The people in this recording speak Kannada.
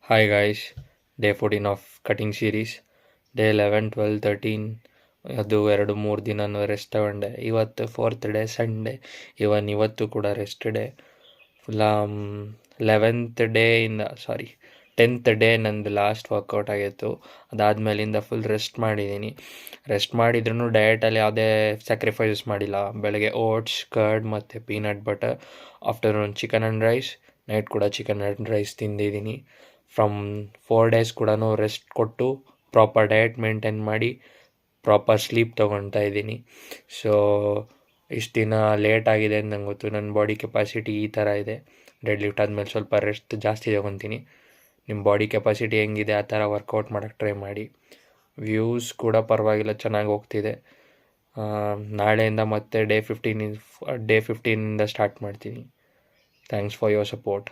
Hi guys, day 14 of cutting series. Day 11, 12, 13 ಅದು 2-3 ದಿನ ರೆಸ್ಟ್ ತಗೊಂಡೆ. ಇವತ್ತು 4th ಡೇ ಸಂಡೇ. ಇವತ್ತು ಕೂಡ rest day. Full 10th day ನಂದು ಲಾಸ್ಟ್ ವರ್ಕೌಟ್ ಆಗಿತ್ತು. ಅದಾದಮೇಲಿಂದ ಫುಲ್ ರೆಸ್ಟ್ ಮಾಡಿದ್ದೀನಿ. ರೆಸ್ಟ್ ಮಾಡಿದ್ರೂ ಡಯಟಲ್ಲಿ ಯಾವುದೇ ಸ್ಯಾಕ್ರಿಫೈಸಸ್ ಮಾಡಿಲ್ಲ. ಬೆಳಗ್ಗೆ ಓಟ್ಸ್, ಕರ್ಡ್ ಮತ್ತು peanut butter, afternoon chicken and rice, night ಕೂಡ ಚಿಕನ್ ಆ್ಯಂಡ್ ರೈಸ್ ತಿಂದಿದ್ದೀನಿ. ಫ್ರಮ್ 4 ಡೇಸ್ ಕೂಡ ರೆಸ್ಟ್ ಕೊಟ್ಟು ಪ್ರಾಪರ್ ಡಯಟ್ ಮೇಂಟೈನ್ ಮಾಡಿ ಪ್ರಾಪರ್ ಸ್ಲೀಪ್ ತೊಗೊಳ್ತಾ ಇದ್ದೀನಿ. ಸೊ ಇಷ್ಟು ದಿನ ಲೇಟ್ ಆಗಿದೆ ಅಂತ ನಂಗೆ ಗೊತ್ತು. ನನ್ನ ಬಾಡಿ ಕೆಪಾಸಿಟಿ ಈ ಥರ ಇದೆ. ಡೆಡ್ ಲಿಫ್ಟ್ ಆದಮೇಲೆ ಸ್ವಲ್ಪ ರೆಸ್ಟ್ ಜಾಸ್ತಿ ತೊಗೊತೀನಿ. ನಿಮ್ಮ ಬಾಡಿ ಕೆಪಾಸಿಟಿ ಹೆಂಗಿದೆ ಆ ಥರ ವರ್ಕೌಟ್ ಮಾಡೋಕ್ಕೆ ಟ್ರೈ ಮಾಡಿ. ವ್ಯೂಸ್ ಕೂಡ ಪರವಾಗಿಲ್ಲ, ಚೆನ್ನಾಗಿ ಹೋಗ್ತಿದೆ. ನಾಳೆಯಿಂದ ಮತ್ತೆ ಡೇ 15 ಸ್ಟಾರ್ಟ್ ಮಾಡ್ತೀನಿ. Thanks for your support.